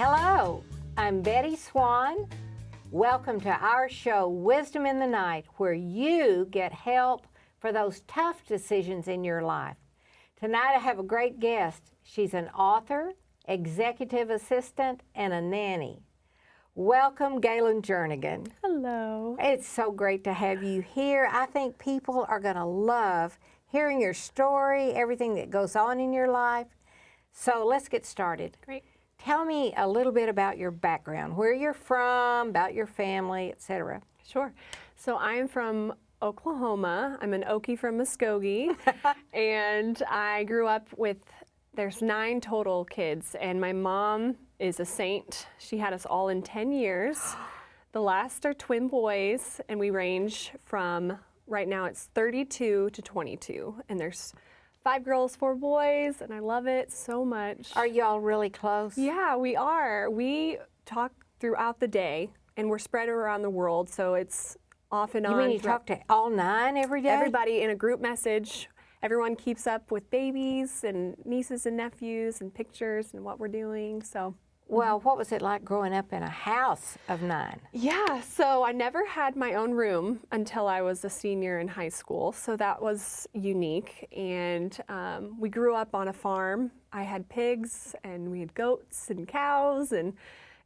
Hello, I'm Betty Swann. Welcome to our show, Wisdom in the Night, where you get help for those tough decisions in your life. Tonight I have a great guest. She's an author, executive assistant, and a nanny. Welcome, Galen Jernegan. Hello. It's so great to have you here. I think people are going to love hearing your story, everything that goes on in your life. So let's get started. Great. Tell me a little bit about your background, where you're from, about your family, etc. Sure. So I'm from Oklahoma. I'm an Okie from Muskogee, and I grew up with, there's 9 total kids, and my mom is a saint. She had us all in 10 years. The last are twin boys, and we range from, right now it's 32 to 22, and there's 5 girls, 4 boys, and I love it so much. Are y'all really close? Yeah, we are. We talk throughout the day, and we're spread around the world, so it's off and on. You mean you talk to all 9 every day? Everybody in a group message. Everyone keeps up with babies and nieces and nephews and pictures and what we're doing, so. Well, what was it like growing up in a house of 9? Yeah, so I never had my own room until I was a senior in high school, so that was unique. And we grew up on a farm. I had pigs, and we had goats and cows, and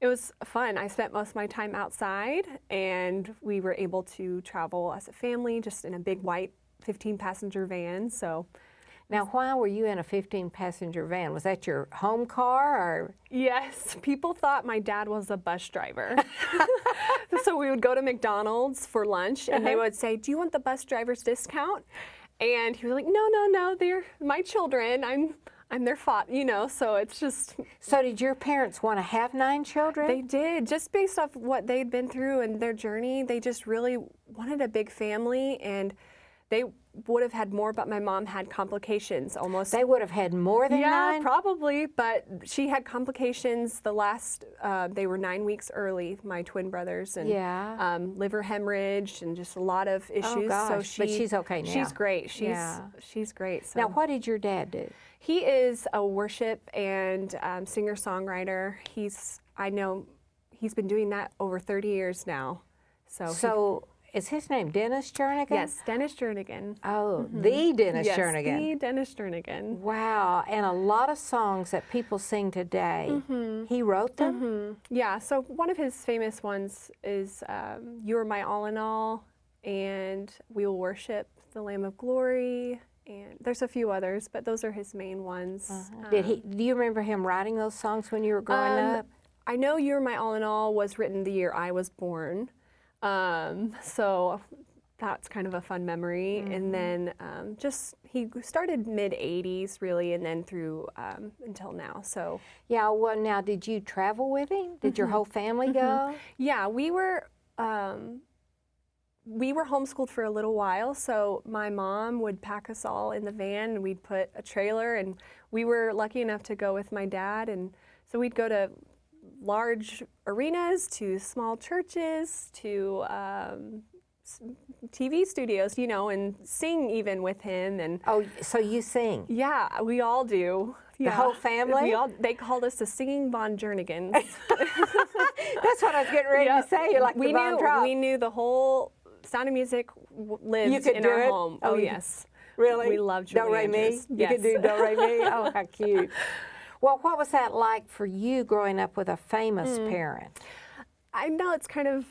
it was fun. I spent most of my time outside, and we were able to travel as a family just in a big white 15-passenger van. So. Now, why were you in a 15-passenger van? Was that your home car, or? Yes, people thought my dad was a bus driver. So we would go to McDonald's for lunch, and they would say, "Do you want the bus driver's discount?" And he was like, "No, they're my children. I'm their father, you know." So it's just. So did your parents want to have 9 children? They did, just based off what they'd been through and their journey. They just really wanted a big family, and they would have had more, but my mom had complications almost. They would have had more than 9? Yeah, probably, but she had complications. The last, they were 9 weeks early, my twin brothers, and liver hemorrhage and just a lot of issues. Oh gosh, so but she's okay now. She's great. She's great. So. Now, what did your dad do? He is a worship and singer-songwriter. I know he's been doing that over 30 years now. So is his name Dennis Jernegan? Yes, Dennis Jernegan. Oh, the Dennis Jernegan. Yes, the Dennis Jernegan. Wow, and a lot of songs that people sing today, he wrote them? Yeah, so one of his famous ones is "You're My All in All" and "We Will Worship the Lamb of Glory," and there's a few others, but those are his main ones. Do you remember him writing those songs when you were growing up? I know "You're My All in All" was written the year I was born. So that's kind of a fun memory. And then he started mid-'80s really, and then through until now. So yeah, well, now did you travel with him? Did your whole family go? Yeah, we were homeschooled for a little while, so my mom would pack us all in the van, and we'd put a trailer, and we were lucky enough to go with my dad, and so we'd go to large arenas, to small churches, to TV studios, you know, and sing even with him. And oh, so you sing? Yeah, we all do. The whole family? They called us the Singing Von Jernigans. That's what I was getting ready to say. You're like the Von Trapp. We knew the whole Sound of Music lived in our home. Oh, yes. Really? We loved Julie Do-re-mi? Andrews. You could do Do-re-mi? Oh, how cute. Well, what was that like for you growing up with a famous parent? I know it's kind of,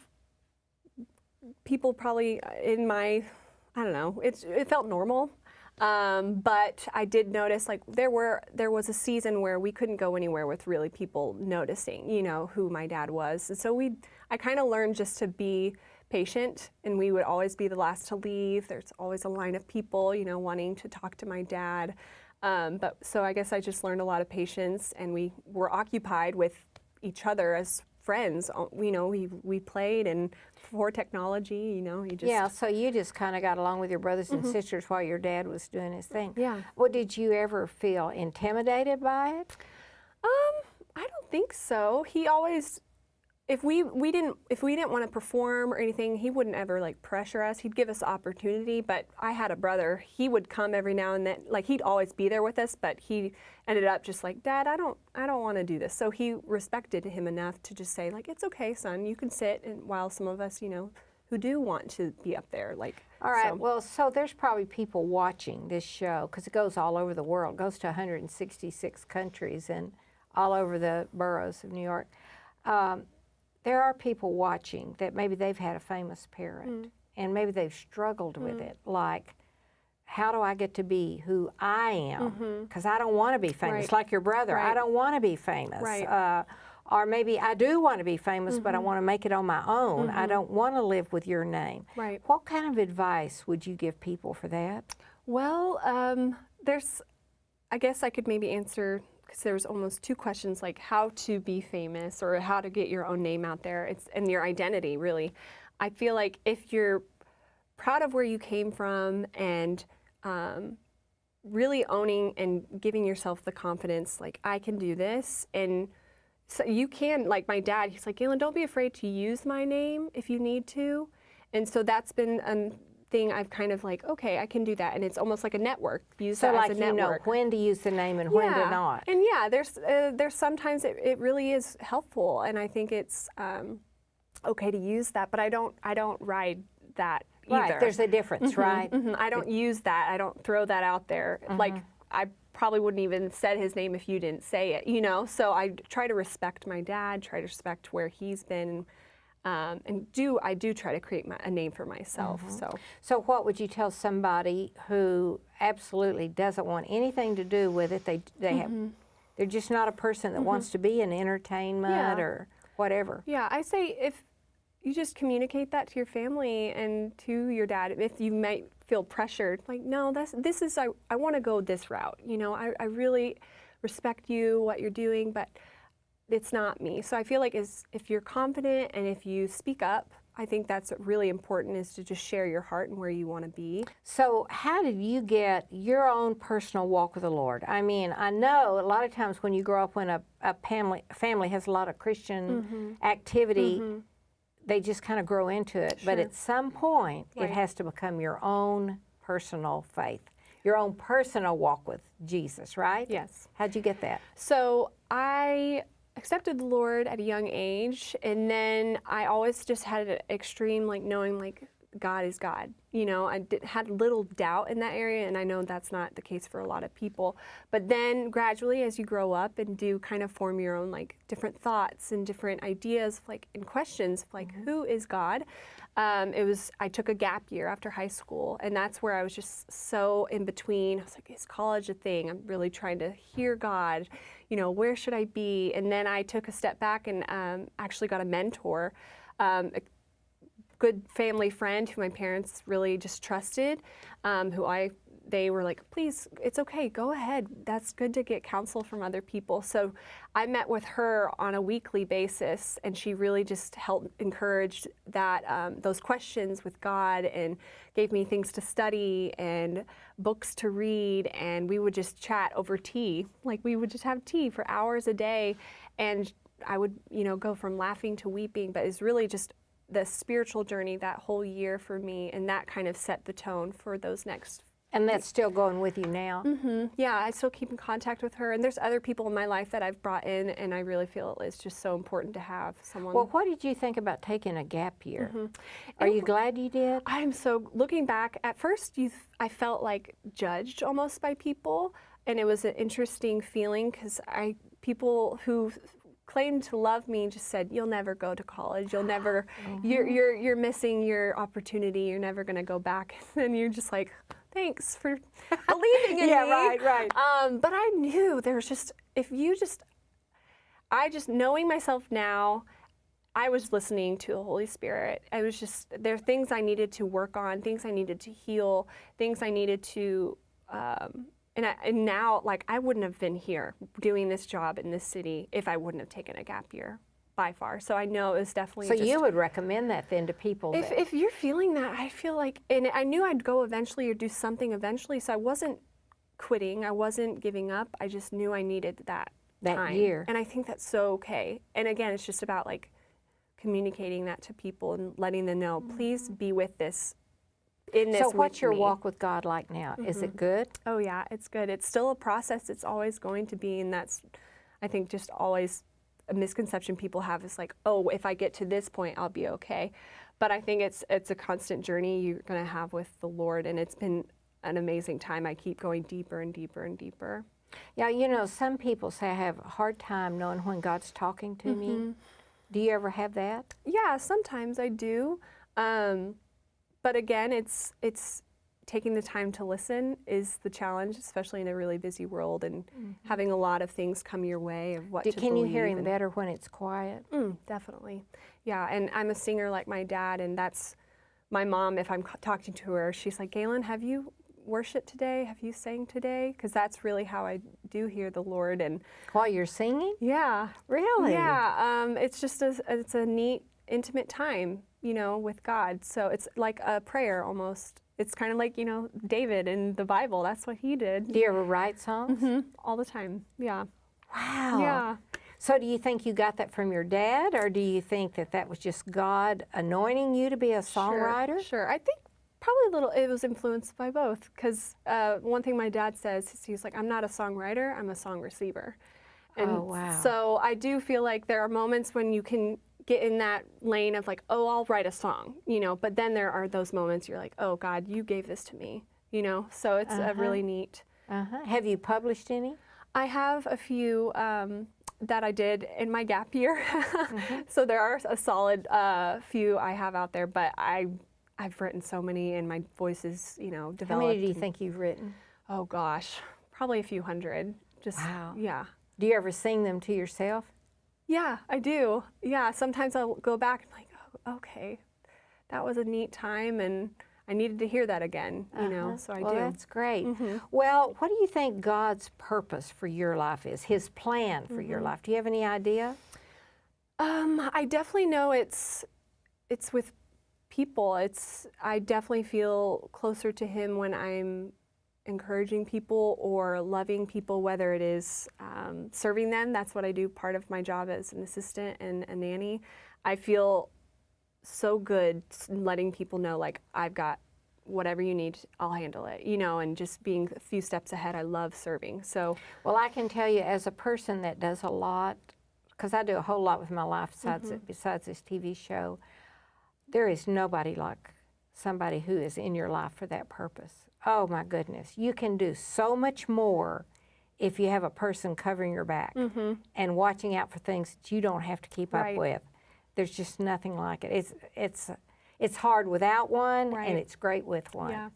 people probably in my, I don't know, it felt normal. But I did notice, like, there was a season where we couldn't go anywhere with really people noticing, you know, who my dad was. And so I kind of learned just to be patient, and we would always be the last to leave. There's always a line of people, you know, wanting to talk to my dad. So I guess I just learned a lot of patience, and we were occupied with each other as friends. You know, we played, and before technology, you know, Yeah, so you just kind of got along with your brothers and sisters while your dad was doing his thing. Yeah. Well, did you ever feel intimidated by it? I don't think so. He always if we didn't want to perform or anything, he wouldn't ever like pressure us. He'd give us opportunity. But I had a brother. He would come every now and then. Like he'd always be there with us, but he ended up just like, Dad, I don't want to do this. So he respected him enough to just say like, it's okay, son, you can sit. And while some of us, who do want to be up there, like. All right. So. Well, so there's probably people watching this show because it goes all over the world. It goes to 166 countries and all over the boroughs of New York. There are people watching that maybe they've had a famous parent and maybe they've struggled with it. Like, how do I get to be who I am? Because I don't want to be famous. Right. Like your brother, Right. I don't want to be famous. Right. Or maybe I do want to be famous, but I want to make it on my own. I don't want to live with your name. Right. What kind of advice would you give people for that? Well, I guess I could maybe answer, because there was almost two questions, like how to be famous or how to get your own name out there. And your identity, really. I feel like if you're proud of where you came from and really owning and giving yourself the confidence, like I can do this, and so you can, like my dad, he's like, Galen, don't be afraid to use my name if you need to. And so that's been a thing I've kind of like, okay, I can do that. And it's almost like a network. Use So that like as a network. when to use the name and when to not. And yeah, there's sometimes it really is helpful. And I think it's okay to use that, but I don't ride that either. Right, there's a difference, right? I don't use that. I don't throw that out there. Like I probably wouldn't even said his name if you didn't say it, So I try to respect my dad, try to respect where he's been, and I do try to create a name for myself. So what would you tell somebody who absolutely doesn't want anything to do with it? They're just not a person that wants to be in entertainment or whatever. Yeah, I say if you just communicate that to your family and to your dad, if you might feel pressured, like, no, I want to go this route. I really respect you, what you're doing, but it's not me. So I feel like if you're confident and if you speak up, I think that's really important, is to just share your heart and where you want to be. So how did you get your own personal walk with the Lord? I mean, I know a lot of times when you grow up when a family has a lot of Christian activity, they just kind of grow into it. Sure. But at some point, Right. it has to become your own personal faith, your own personal walk with Jesus, right? Yes. How'd you get that? So I accepted the Lord at a young age, and then I always just had an extreme, like, knowing, like, God is God. I had little doubt in that area, and I know that's not the case for a lot of people. But then gradually, as you grow up and do kind of form your own, like, different thoughts and different ideas, like, and questions, like, who is God? I took a gap year after high school, and that's where I was just so in between. I was like, is college a thing? I'm really trying to hear God. Where should I be? And then I took a step back and actually got a mentor, a good family friend who my parents really just trusted, they were like, please, it's okay, go ahead. That's good to get counsel from other people. So I met with her on a weekly basis, and she really just helped encourage that those questions with God, and gave me things to study and books to read, and we would just chat over tea. Like, we would just have tea for hours a day, and I would, go from laughing to weeping, but it's really just the spiritual journey that whole year for me, and that kind of set the tone for those next. And that's still going with you now? Yeah, I still keep in contact with her, and there's other people in my life that I've brought in, and I really feel it's just so important to have someone. Well, what did you think about taking a gap year? Are you glad you did? I'm so, looking back, at first I felt like judged almost by people, and it was an interesting feeling, because people who claimed to love me just said, you'll never go to college, you'll never, you're missing your opportunity, you're never going to go back. And you're just like, thanks for believing in me. right. But I knew there was just, knowing myself now, I was listening to the Holy Spirit. There are things I needed to work on, things I needed to heal, things I needed to, and now, like, I wouldn't have been here doing this job in this city if I wouldn't have taken a gap year, by far. So I know it was definitely So you would recommend that then to people? If you're feeling that, I feel like, and I knew I'd go eventually or do something eventually, so I wasn't quitting, I wasn't giving up, I just knew I needed that time. year. And I think that's so okay. And again, it's just about, like, communicating that to people and letting them know, please be with this. In this So what's with your me. walk with God like now? Is it good? Oh yeah, it's good. It's still a process. It's always going to be, and that's, I think, just always a misconception people have is like, oh, if I get to this point, I'll be okay. But I think it's a constant journey you're going to have with the Lord, and it's been an amazing time. I keep going deeper and deeper and deeper. Yeah, you know, some people say I have a hard time knowing when God's talking to me. Do you ever have that? Yeah, sometimes I do. But again, it's taking the time to listen is the challenge, especially in a really busy world and having a lot of things come your way of what to Can you hear believe him better when it's quiet? Definitely. Yeah, and I'm a singer like my dad, and that's my mom. If I'm talking to her, she's like, Galen, have you worshiped today? Have you sang today? Because that's really how I do hear the Lord. And While you're singing? yeah. Really? Yeah, it's just it's a neat, intimate time, you know, with God. So it's like a prayer almost. It's kind of like, you know, David in the Bible. That's what he did. Do you ever write songs? All the time. Yeah. Wow. Yeah. So do you think you got that from your dad, or do you think that that was just God anointing you to be a songwriter? Sure. I think probably a little, it was influenced by both. Because one thing my dad says is he's like, I'm not a songwriter, I'm a song receiver. And Oh, wow. so I do feel like there are moments when you can get in that lane of like, oh, I'll write a song, you know, but then there are those moments you're like, oh, God, you gave this to me, you know, so it's a really neat. Have you published any? I have a few that I did in my gap year, so there are a solid few I have out there, but I've written so many and my voice is, you know, developed. How many do you think you've written? Oh gosh, probably a few hundred. Just, Wow. yeah. Do you ever sing them to yourself? Yeah, I do. Yeah, sometimes I'll go back and I'm like, oh, okay, that was a neat time and I needed to hear that again, you know, so I Well, do. that's great. Well, what do you think God's purpose for your life is, His plan for your life? Do you have any idea? I definitely know it's with people. I definitely feel closer to Him when I'm encouraging people or loving people, whether it is serving them. That's what I do. Part of my job as an assistant and a nanny. I feel so good letting people know, like, I've got whatever you need, I'll handle it, you know, and just being a few steps ahead. I love serving. So, Well, I can tell you as a person that does a lot, because I do a whole lot with my life besides this TV show, there is nobody like somebody who is in your life for that purpose. Oh my goodness, you can do so much more if you have a person covering your back and watching out for things that you don't have to keep up Right. with. There's just nothing like it. It's hard without one, Right. and it's great with one. yeah.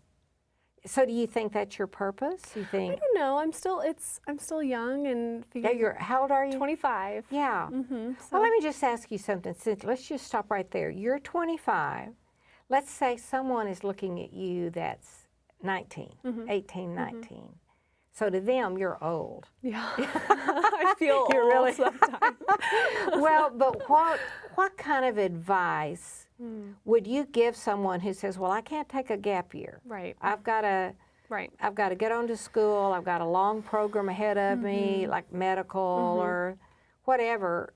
So do you think that's your purpose? You I think? don't know. I'm still young and Yeah, how old are you? 25. Yeah. So, Well, let me just ask you something. Let's just stop right there. You're 25. Let's say someone is looking at you that's 19, 18, 19. So to them, you're old. yeah. I feel You're old really- sometimes. Well, but what kind of advice would you give someone who says, "Well, I can't take a gap year. Right. I've got to Right. get on to school. I've got a long program ahead of me, like medical or whatever."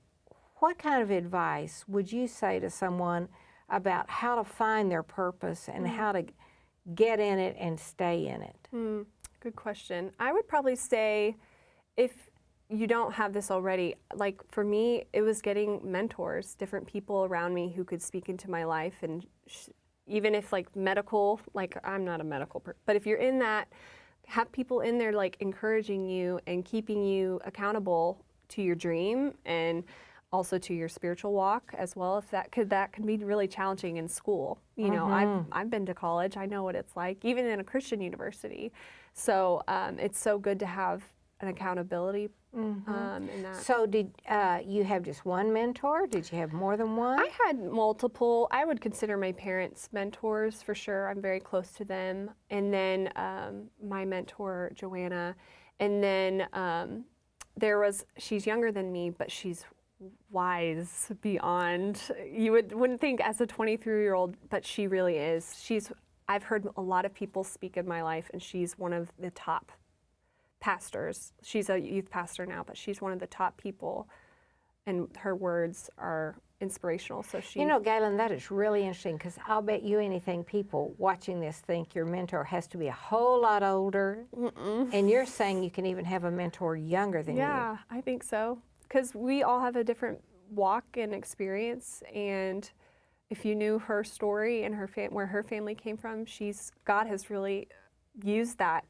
What kind of advice would you say to someone about how to find their purpose and how to get in it and stay in it? Good question. I would probably say, if you don't have this already, like for me, it was getting mentors, different people around me who could speak into my life, and even if like medical, like I'm not a medical person, but if you're in that, have people in there like encouraging you and keeping you accountable to your dream and also to your spiritual walk as well. If that can be really challenging in school. You know, I've been to college. I know what it's like, even in a Christian university. So it's so good to have an accountability in that. So did you have just one mentor? Did you have more than one? I had multiple. I would consider my parents mentors for sure. I'm very close to them. And then my mentor, Joanna. And then she's younger than me, but she's wise beyond. You wouldn't think as a 23-year-old, but she really is. I've heard a lot of people speak in my life, and she's one of the top pastors. She's a youth pastor now, but she's one of the top people, and her words are inspirational. So she, You know, Galen, that is really interesting because I'll bet you anything people watching this think your mentor has to be a whole lot older. And you're saying you can even have a mentor younger than you. yeah, I think so. Because we all have a different walk and experience, and if you knew her story and where her family came from, God has really used that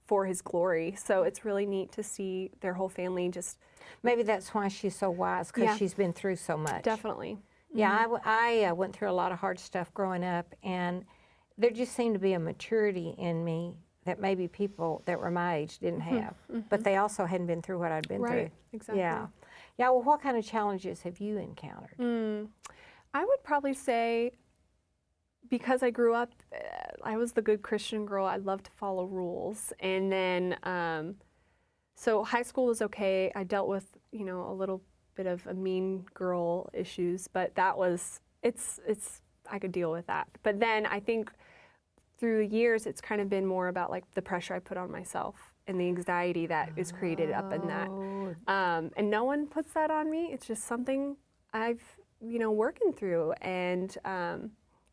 for His glory. So it's really neat to see their whole family just. Maybe that's why she's so wise, because Yeah. she's been through so much. Definitely. Yeah, I went through a lot of hard stuff growing up, and there just seemed to be a maturity in me that maybe people that were my age didn't have. But they also hadn't been through what I'd been through. Right, exactly. Yeah. Yeah, well, what kind of challenges have you encountered? I would probably say, because I grew up, I was the good Christian girl. I loved to follow rules. And then, so high school was okay. I dealt with, you know, a little bit of a mean girl issues, but that was, I could deal with that. But then I think through the years, it's kind of been more about like the pressure I put on myself and the anxiety that is created up in that. And no one puts that on me. It's just something I've, you know, working through. And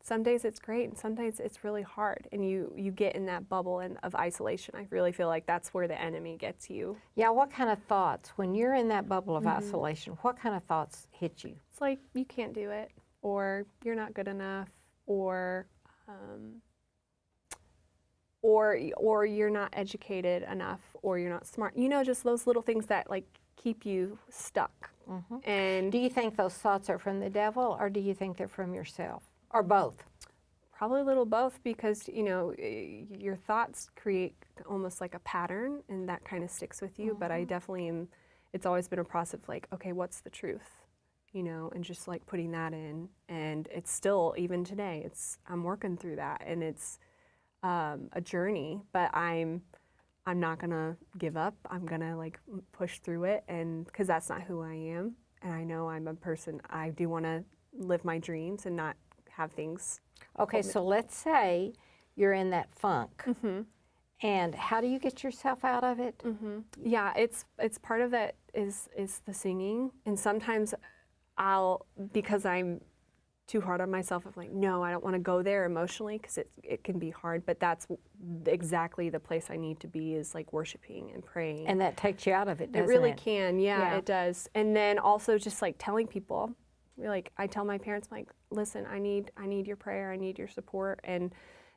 some days it's great, and some days it's really hard. And you get in that bubble of isolation. I really feel like that's where the enemy gets you. Yeah, what kind of thoughts, when you're in that bubble of isolation, what kind of thoughts hit you? It's like, you can't do it, or you're not good enough, or you're not educated enough, or you're not smart. You know, just those little things that like keep you stuck. And Do you think those thoughts are from the devil, or do you think they're from yourself, or both? probably a little both, because you know your thoughts create almost like a pattern, and that kind of sticks with you. But I definitely am. It's always been a process of like, okay, what's the truth, you know, and just like putting that in. And it's still, even today, I'm working through that, and it's a journey. But I'm not gonna give up. I'm gonna like push through it, and because that's not who I am, and I know I'm a person. I do want to live my dreams and not have things. Okay, so let's say you're in that funk, and how do you get yourself out of it? Yeah, it's part of it is the singing, and sometimes because I'm too hard on myself, I'm like, no, I don't want to go there emotionally, because it can be hard, but that's exactly the place I need to be, is like worshiping and praying. And that takes you out of it, doesn't It really it? can, yeah, it does. And then also just like telling people, like I tell my parents, I'm like, listen, I need your prayer, I need your support, and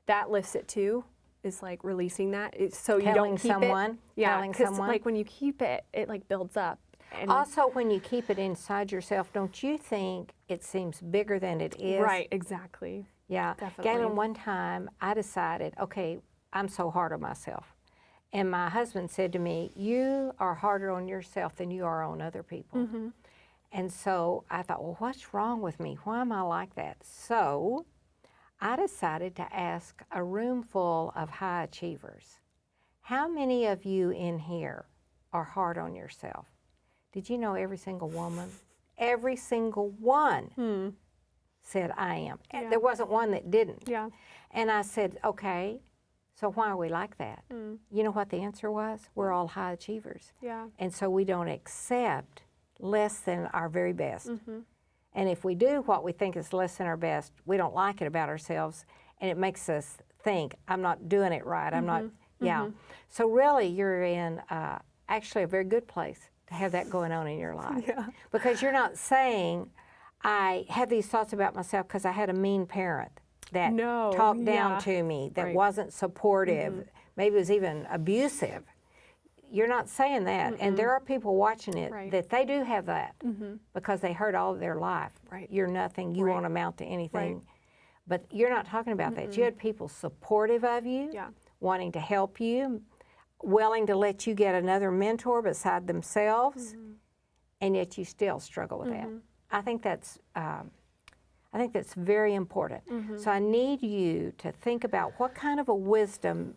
that lifts it too. Is like releasing that, so you don't keep someone, it. Yeah, telling because someone. like when you keep it, it like builds up. And Also, when you keep it inside yourself, don't you think it seems bigger than it is? right, exactly. Yeah. Definitely. Galen, one time I decided, okay, I'm so hard on myself. And my husband said to me, you are harder on yourself than you are on other people. And so I thought, well, what's wrong with me? Why am I like that? So I decided to ask a room full of high achievers, how many of you in here are hard on yourself? Did you know every single woman, every single one said, I am. Yeah. There wasn't one that didn't. Yeah. And I said, okay, so why are we like that? You know what the answer was? We're all high achievers. Yeah. And so we don't accept less than our very best. And if we do what we think is less than our best, we don't like it about ourselves, and it makes us think, I'm not doing it right, I'm not, So really, you're in actually a very good place to have that going on in your life. Yeah. Because you're not saying, I have these thoughts about myself because I had a mean parent that No, talked down yeah. to me, that Right. wasn't supportive, maybe was even abusive. You're not saying that. And there are people watching it Right. that they do have that because they heard all of their life. Right. You're nothing, you Right. won't amount to anything. Right. But you're not talking about that. You had people supportive of you, Yeah. wanting to help you, willing to let you get another mentor beside themselves, and yet you still struggle with that. I think that's very important. So I need you to think about what kind of a wisdom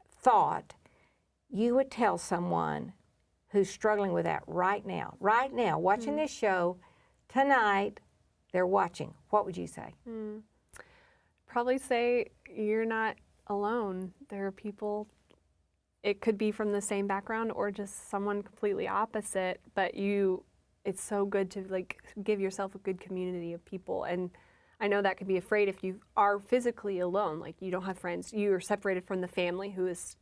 thought you would tell someone who's struggling with that right now, watching this show tonight, they're watching. What would you say? Probably say you're not alone. There are people, it could be from the same background or just someone completely opposite, but it's so good to like give yourself a good community of people. And I know that can be afraid if you are physically alone, like you don't have friends, you are separated from the family who is,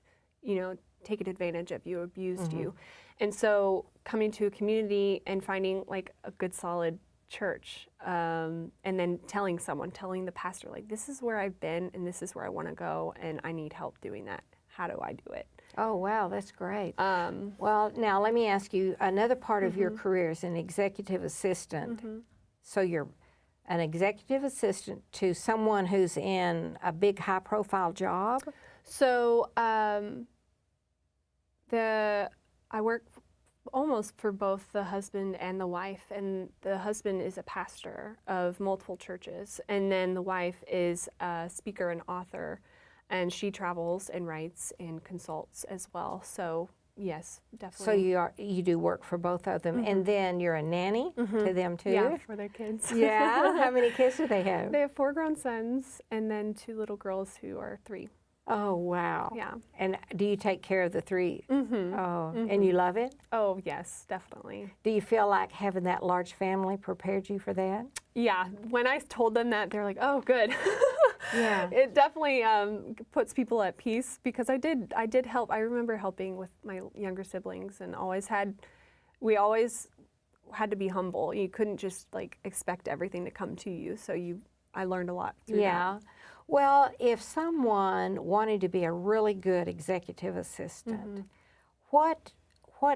taken advantage of you, abused you. And so coming to a community and finding like a good solid church, and then telling the pastor, like, this is where I've been and this is where I want to go and I need help doing that. How do I do it? Oh, wow, that's great. Well, now let me ask you, another part of your career is an executive assistant. So you're an executive assistant to someone who's in a big high-profile job? So I work almost for both the husband and the wife, and the husband is a pastor of multiple churches, and then the wife is a speaker and author, and she travels and writes and consults as well. So yes, definitely. So you do work for both of them, and then you're a nanny to them too? Yeah, for their kids. Yeah? How many kids do they have? They have 4 grown sons and then 2 little girls who are 3. Oh, wow. Yeah. And do you take care of the 3? Oh, and you love it? Oh, yes, definitely. Do you feel like having that large family prepared you for that? Yeah, when I told them that, they're like, oh, good. Yeah. It definitely puts people at peace because I did help. I remember helping with my younger siblings and we always had to be humble. You couldn't just like expect everything to come to you. So I learned a lot through that. Well, if someone wanted to be a really good executive assistant, what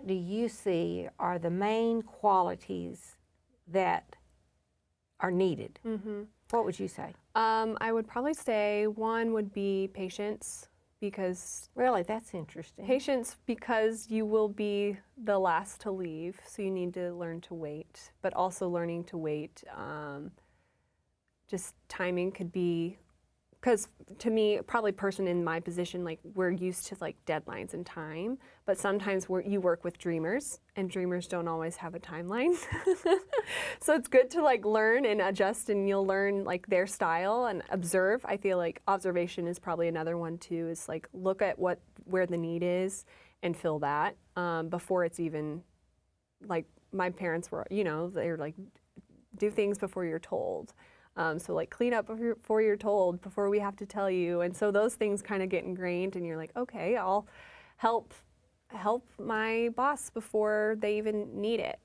do you see are the main qualities that are needed? What would you say? I would probably say one would be patience, because Really, that's interesting. patience because you will be the last to leave, so you need to learn to wait. But also learning to wait, just timing could be, because to me, probably person in my position, like we're used to like deadlines and time, but sometimes you work with dreamers, and dreamers don't always have a timeline. So it's good to like learn and adjust, and you'll learn like their style and observe. I feel like observation is probably another one too, is like look at where the need is and fill that before it's even, like my parents were, they're like, do things before you're told. So like clean up before you're told, before we have to tell you. And so those things kind of get ingrained, and you're like, okay, I'll help my boss before they even need it.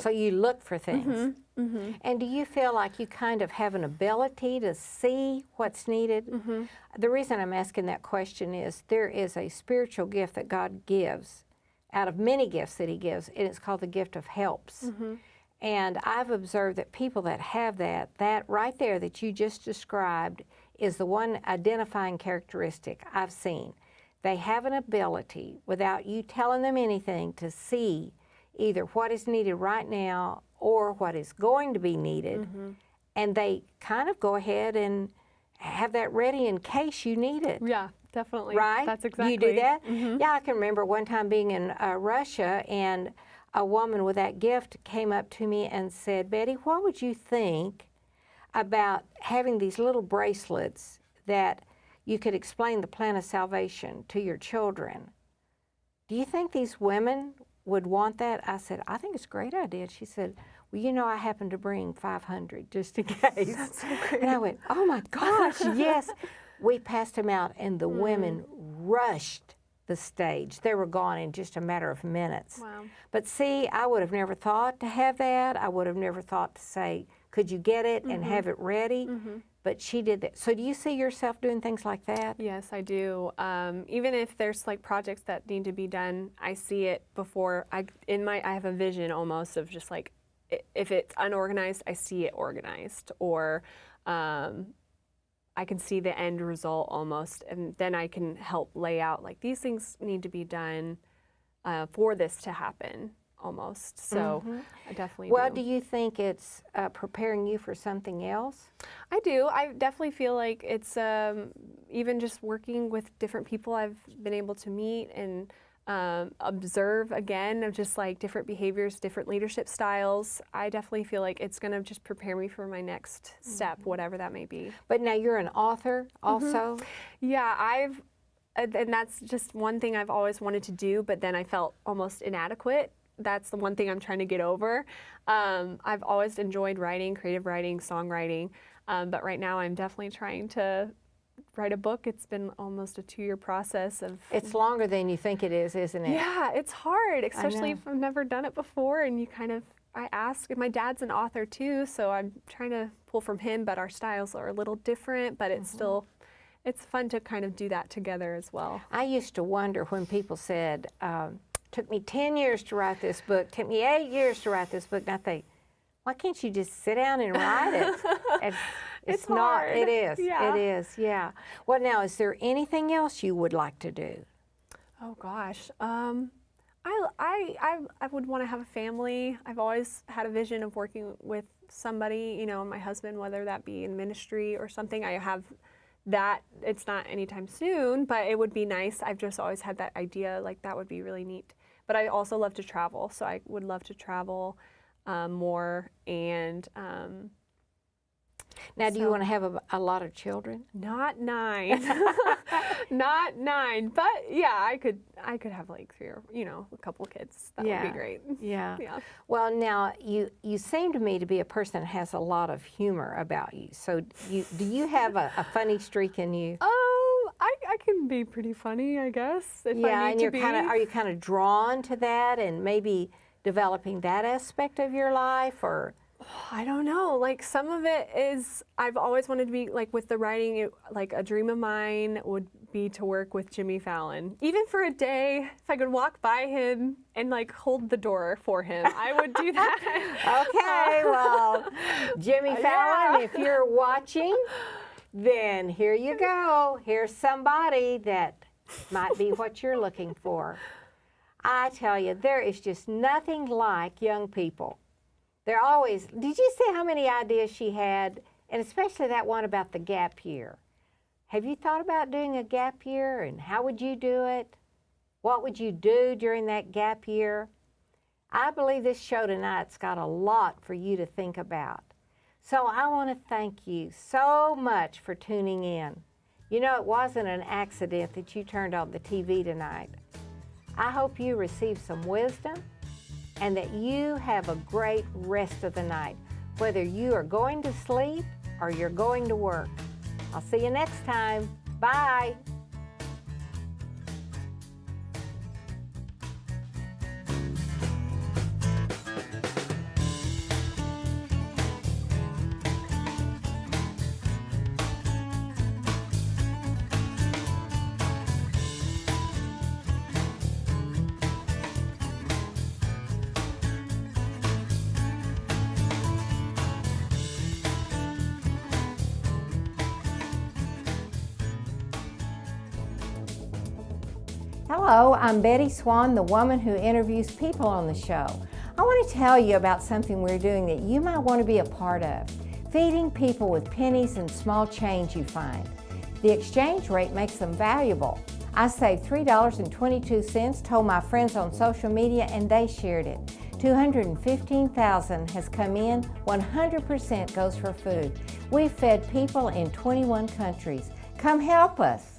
So you look for things. And do you feel like you kind of have an ability to see what's needed? The reason I'm asking that question is there is a spiritual gift that God gives out of many gifts that he gives, and it's called the gift of helps. And I've observed that people that have that right there that you just described is the one identifying characteristic I've seen. They have an ability, without you telling them anything, to see either what is needed right now or what is going to be needed. And they kind of go ahead and have that ready in case you need it. Yeah, definitely. Right? That's exactly. You do that? Yeah, I can remember one time being in Russia, and a woman with that gift came up to me and said, Betty, what would you think about having these little bracelets that you could explain the plan of salvation to your children? Do you think these women would want that? I said, I think it's a great idea. She said, well, I happen to bring 500 just in case. That's so great. And I went, oh my gosh, yes. We passed them out, and the women rushed the stage. They were gone in just a matter of minutes. Wow. But see, I would have never thought to have that. I would have never thought to say, could you get it and have it ready? But she did that. So do you see yourself doing things like that? Yes, I do. Even if there's like projects that need to be done, I see it before. I have a vision almost of just like, if it's unorganized, I see it organized, or I can see the end result almost, and then I can help lay out like these things need to be done for this to happen almost. So I definitely do. Well, do you think it's preparing you for something else? I do. I definitely feel like it's even just working with different people I've been able to meet and observe again of just like different behaviors, different leadership styles. I definitely feel like it's going to just prepare me for my next step, whatever that may be. But now you're an author also? Yeah, and that's just one thing I've always wanted to do, but then I felt almost inadequate that's the one thing I'm trying to get over. I've always enjoyed writing, creative writing, songwriting, but right now I'm definitely trying to write a book. It's been almost a 2-year process of. It's longer than you think it is, isn't it? Yeah, it's hard, especially if I've never done it before, and I ask, and my dad's an author too, so I'm trying to pull from him, but our styles are a little different, but it's still, it's fun to kind of do that together as well. I used to wonder when people said, took me 10 years to write this book, took me 8 years to write this book, and I think, why can't you just sit down and write it? It's not, hard. it is, Yeah. it is, yeah. Well, now, is there anything else you would like to do? Oh gosh, I would want to have a family. I've always had a vision of working with somebody, you know, my husband, whether that be in ministry or something. I have that. It's not anytime soon, but it would be nice. I've just always had that idea, like that would be really neat. But I also love to travel, so I would love to travel more. And now, do you want to have a lot of children? not 9, not 9, but yeah, I could have like 3 or, you know, a couple kids. That would be great. Yeah. Yeah. Well, now, you seem to me to be a person that has a lot of humor about you. So do you have a funny streak in you? I can be pretty funny, I guess, if Yeah, I and need to be. are you kind of drawn to that and maybe developing that aspect of your life, or? I don't know. Like some of it is, I've always wanted to be like with the writing. Like a dream of mine would be to work with Jimmy Fallon, even for a day. If I could walk by him and like hold the door for him, I would do that. Okay, well, Jimmy Fallon, if you're watching, then here you go. Here's somebody that might be what you're looking for. I tell you, there is just nothing like young people. They're always, did you see how many ideas she had? And especially that one about the gap year. Have you thought about doing a gap year, and how would you do it? What would you do during that gap year? I believe this show tonight's got a lot for you to think about. So I want to thank you so much for tuning in. You know, it wasn't an accident that you turned on the TV tonight. I hope you received some wisdom and that you have a great rest of the night, whether you are going to sleep or you're going to work. I'll see you next time. Bye. Hello, I'm Betty Swann, the woman who interviews people on the show. I want to tell you about something we're doing that you might want to be a part of. Feeding people with pennies and small change you find. The exchange rate makes them valuable. I saved $3.22, told my friends on social media, and they shared it. $215,000 has come in, 100% goes for food. We've fed people in 21 countries. Come help us.